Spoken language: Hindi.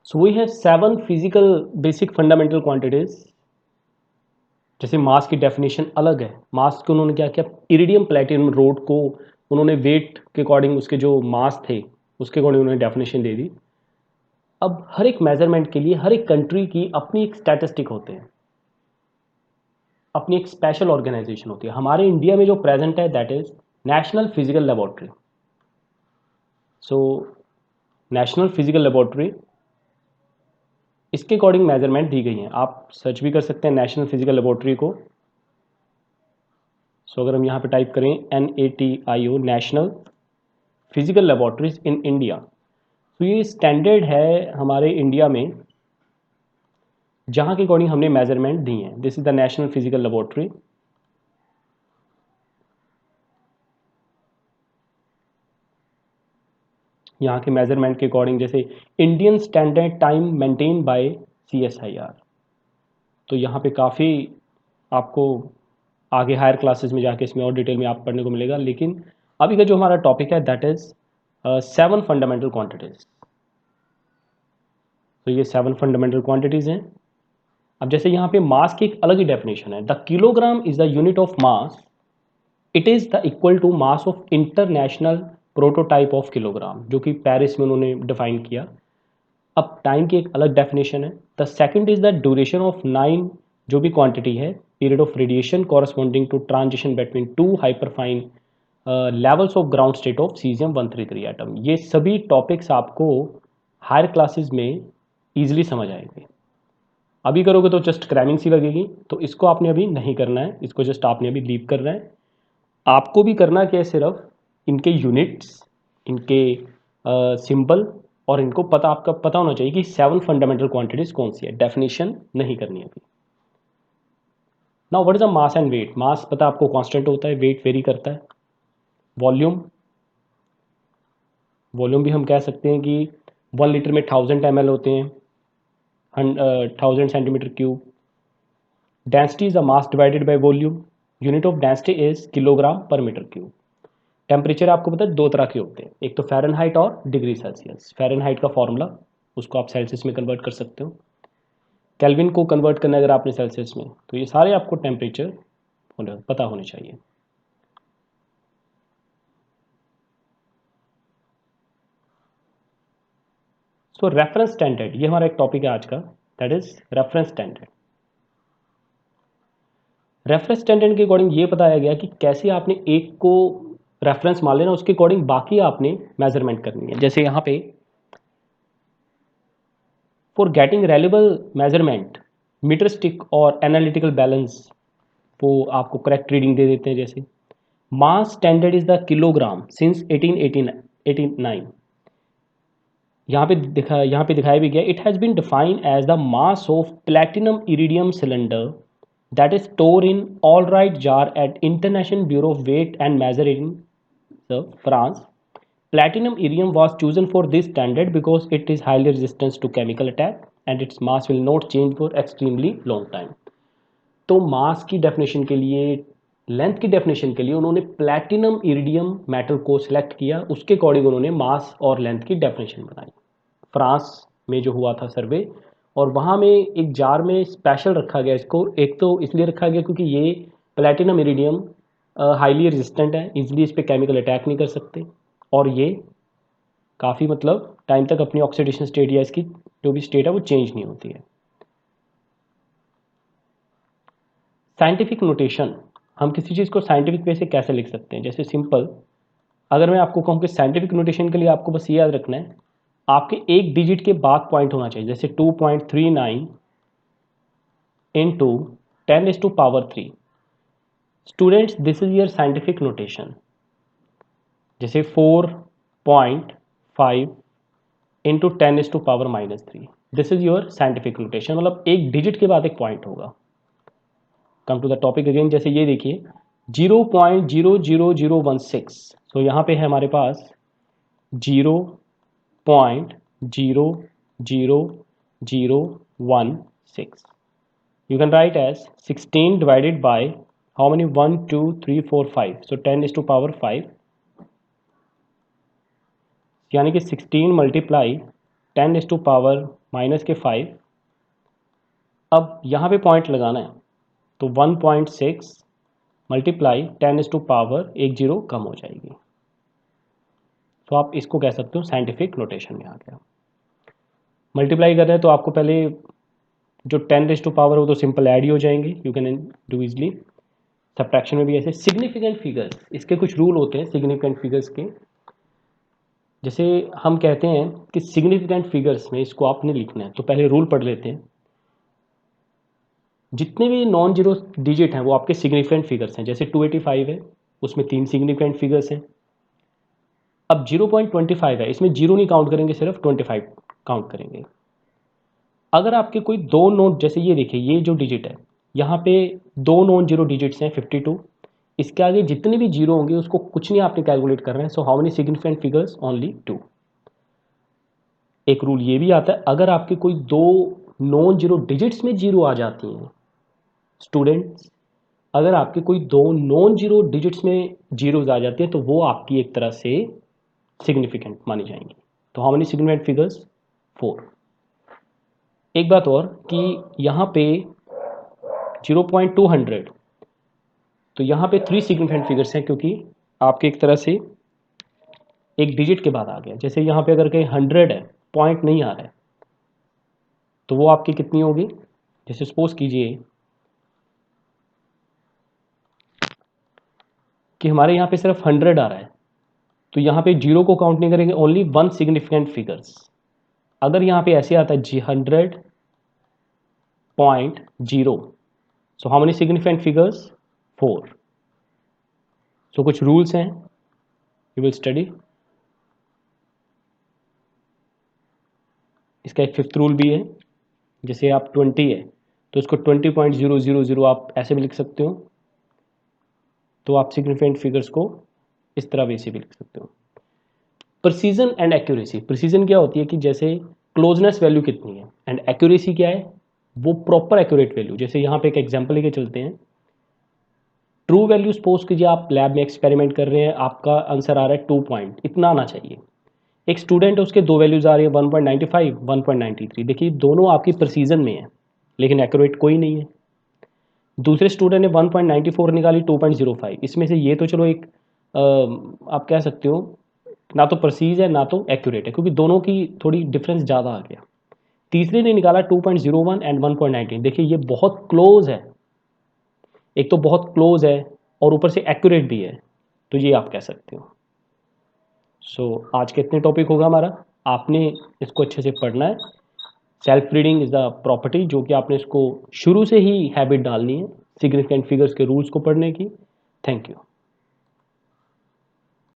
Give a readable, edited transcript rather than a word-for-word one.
So we have 7 physical basic fundamental quantities. जैसे मास की डेफिनेशन अलग है। मास को उन्होंने क्या किया, इरिडियम प्लेटिनम रोड को उन्होंने वेट के अकॉर्डिंग उसके जो मास थे उसके अकॉर्डिंग उन्होंने डेफिनेशन दे दी। अब हर एक मेजरमेंट के लिए हर एक कंट्री की अपनी एक स्टैटिस्टिक होते हैं, अपनी एक स्पेशल ऑर्गेनाइजेशन होती है। हमारे इंडिया में जो प्रेजेंट है that is national physical laboratory. So national physical laboratory, इसके अकॉर्डिंग मेजरमेंट दी गई हैं। आप सर्च भी कर सकते हैं नेशनल फिजिकल लेबोरेटरी को। सो अगर हम यहाँ पे टाइप करें NATIO national physical laboratories in India, तो ये स्टैंडर्ड है हमारे इंडिया में जहाँ के अकॉर्डिंग हमने मेजरमेंट दी हैं। This is the national physical laboratory. यहाँ के मेजरमेंट के अकॉर्डिंग जैसे Indian standard time maintain by CSIR, तो यहाँ पे काफ़ी आपको आगे हायर क्लासेस में जाके इसमें और डिटेल में आप पढ़ने को मिलेगा। लेकिन अभी का जो हमारा टॉपिक है दैट इज 7 फंडामेंटल क्वांटिटीज। तो ये 7 फंडामेंटल क्वांटिटीज हैं। अब जैसे यहाँ पे मास की एक अलग ही डेफिनेशन है, the kilogram is the unit of mass, it is the equal to mass of international prototype of kilogram, जो कि पेरिस में उन्होंने डिफाइन किया। अब टाइम की एक अलग डेफिनेशन है, the second is the duration of 9, जो भी क्वांटिटी है, period of radiation corresponding to transition between 2 hyperfine levels of ground state of caesium 133 atom. ये सभी टॉपिक्स आपको हायर क्लासेस में ईजिली समझ आएंगे। अभी करोगे तो जस्ट क्रैमिंग सी लगेगी, तो इसको आपने अभी नहीं करना है, इसको जस्ट आपने अभी लीव करना है। आपको भी करना क्या है, सिर्फ इनके यूनिट्स, इनके सिंबल और इनको पता, आपका पता होना चाहिए कि 7 फंडामेंटल क्वांटिटीज कौन सी है। डेफिनेशन नहीं करनी है अभी। Now what is a mass and weight. Mass पता आपको कांस्टेंट होता है, वेट वेरी करता है। वॉल्यूम, वॉल्यूम भी हम कह सकते हैं कि 1 लीटर में 1000 ml होते हैं, 1000 centimetre cube. Density is a mass divided by volume, unit of density is kilogram पर मीटर क्यूब। टेम्परेचर आपको पता है 2 तरह के होते हैं, एक तो फ़ारेनहाइट और डिग्री सेल्सियस। फ़ारेनहाइट का फॉर्मूला, उसको आप सेल्सियस में कन्वर्ट कर सकते हो। केल्विन को कन्वर्ट करना है अगर आपने सेल्सियस में, तो ये सारे आपको टेम्परेचर पता होने चाहिए। सो रेफरेंस स्टैंडर्ड, ये हमारा एक टॉपिक है आज का, that is reference standard. Reference standard के अकॉर्डिंग ये बताया गया कि कैसे आपने एक को रेफरेंस मान लेना, उसके अकॉर्डिंग बाकी आपने मेजरमेंट करनी है। जैसे यहाँ पे for getting reliable measurement, metre stick और एनालिटिकल बैलेंस, वो आपको करेक्ट रीडिंग दे देते हैं। जैसे mass standard is the kilogram since 1889। यहाँ पे दिखाया भी गया, it has been defined as the mass of platinum iridium cylinder that is store in all right jar at International Bureau of Weight and Measure in France. Platinum iridium was chosen for this standard because it is highly resistant to chemical attack and its mass will not change for extremely long time. तो मास की डेफिनेशन के लिए, लेंथ की डेफिनेशन के लिए उन्होंने प्लैटिनम इरिडियम मेटल को सिलेक्ट किया, उसके अकॉर्डिंग उन्होंने मास और लेंथ की डेफिनेशन बनाई। फ्रांस में जो हुआ था सर्वे, और वहाँ में एक जार में स्पेशल रखा गया इसको। एक तो इसलिए रखा गया क्योंकि ये प्लैटिनम इरिडियम हाईली रेजिस्टेंट है, इजीली इस पर केमिकल अटैक नहीं कर सकते, और ये काफ़ी मतलब टाइम तक अपनी ऑक्सीडेशन स्टेट या इसकी जो भी स्टेट है वो चेंज नहीं होती है। साइंटिफिक नोटेशन, हम किसी चीज़ को साइंटिफिक वे से कैसे लिख सकते हैं। जैसे सिंपल, अगर मैं आपको कहूँ कि साइंटिफिक नोटेशन के लिए आपको बस ये याद रखना है, आपके एक डिजिट के बाद पॉइंट होना चाहिए। जैसे 2.39 into 10⁻³ students, this is your scientific notation. जैसे 4.5 into 10⁻³ this is your scientific notation, मतलब एक डिजिट के बाद एक पॉइंट होगा। Come to the topic again, जैसे ये देखिए 0.00016, सो यहाँ पे है हमारे पास 0.00016। you can write as 16 divided by how many, 1 2 3 4 5, so 10⁻5, यानी कि 16 मल्टीप्लाई 10⁻⁻⁴ -5। अब यहाँ पे पॉइंट लगाना है, तो 1.6 मल्टीप्लाई 10⁻, एक जीरो कम हो जाएगी। तो आप इसको कह सकते हो साइंटिफिक नोटेशन में आ गया। मल्टीप्लाई कर रहे हैं तो आपको पहले जो 10⁻, वो तो सिंपल ऐड ही हो जाएंगे, you can do easily. Subtraction में भी ऐसे। सिग्निफिकेंट फिगर्स, इसके कुछ रूल होते हैं सिग्निफिकेंट फिगर्स के। जैसे हम कहते हैं कि सिग्निफिकेंट फिगर्स में इसको आपने लिखना है, तो पहले रूल पढ़ लेते हैं। जितने भी नॉन जीरो डिजिट हैं वो आपके सिग्निफिकेंट फिगर्स हैं। जैसे 285 है, उसमें 3 सिग्निफिकेंट फिगर्स हैं। अब 0.25 है, इसमें जीरो नहीं काउंट करेंगे, सिर्फ 25 काउंट करेंगे। अगर आपके कोई दो नॉन, जैसे ये देखिए ये जो डिजिट है, यहाँ पे दो नॉन जीरो डिजिट्स हैं 52, इसके आगे जितने भी जीरो होंगे उसको कुछ नहीं आपने कैलकुलेट करना है। So how many significant figures? Only 2। एक रूल ये भी आता है, अगर आपके कोई दो नॉन जीरो डिजिट्स में जीरो आ जाती हैं स्टूडेंट्स, अगर आपके कोई दो नॉन जीरो डिजिट्स में जीरोज आ जाती हैं तो वो आपकी एक तरह से सिग्निफिकेंट मानी जाएंगी। तो हाउ मेनी सिग्निफिकेंट फिगर्स? 4। एक बात और कि यहाँ पे 0.200, तो यहाँ पे 3 सिग्निफिकेंट फिगर्स हैं, क्योंकि आपके एक तरह से एक डिजिट के बाद आ गया। जैसे यहाँ पे अगर कहीं 100 है, पॉइंट नहीं आ रहा है, तो वो आपकी कितनी होगी? जैसे सपोज कीजिए कि हमारे यहाँ पे सिर्फ 100 आ रहा है, तो यहाँ पे जीरो को काउंट नहीं करेंगे, ओनली 1 सिग्निफिकेंट फिगर्स। अगर यहाँ पे ऐसे आता है 100.0, so how many significant figures? 4। सो कुछ रूल्स हैं, यू विल स्टडी। इसका एक 5th रूल भी है। जैसे आप 20 है तो उसको 20.000 आप ऐसे भी लिख सकते हो, तो आप सिग्निफिकेंट फिगर्स को इस तरह वैसे भी लिख सकते हो। Precision and accuracy. प्रिसीजन क्या होती है कि जैसे क्लोजनेस वैल्यू कितनी है, एंड एक्यूरेसी क्या है, वो प्रॉपर एक्यूरेट वैल्यू। जैसे यहाँ पे एक एग्जांपल लेके चलते हैं। ट्रू वैल्यू सपोज कीजिए आप लैब में एक्सपेरिमेंट कर रहे हैं, आपका आंसर आ रहा है 2 पॉइंट, इतना आना चाहिए। एक स्टूडेंट है, उसके दो वैल्यूज आ रही है 1.95, 1.93। देखिए दोनों आपकी प्रिसीजन में है, लेकिन एक्यूरेट कोई नहीं है। दूसरे स्टूडेंट ने 1.94 निकाली, 2.05। इसमें से ये तो चलो एक आप कह सकते हो ना तो प्रेसीज है ना तो एक्यूरेट है, क्योंकि दोनों की थोड़ी डिफरेंस ज़्यादा आ गया। तीसरे ने निकाला 2.01 एंड 1.19। देखिए ये बहुत क्लोज है, एक तो बहुत क्लोज है और ऊपर से एक्यूरेट भी है, तो ये आप कह सकते हो। सो आज के इतने टॉपिक होगा हमारा, आपने इसको अच्छे से पढ़ना है। Self reading is the property, जो कि आपने इसको शुरू से ही हैबिट डालनी है, सिग्निफिकेंट फिगर्स के रूल्स को पढ़ने की। Thank you.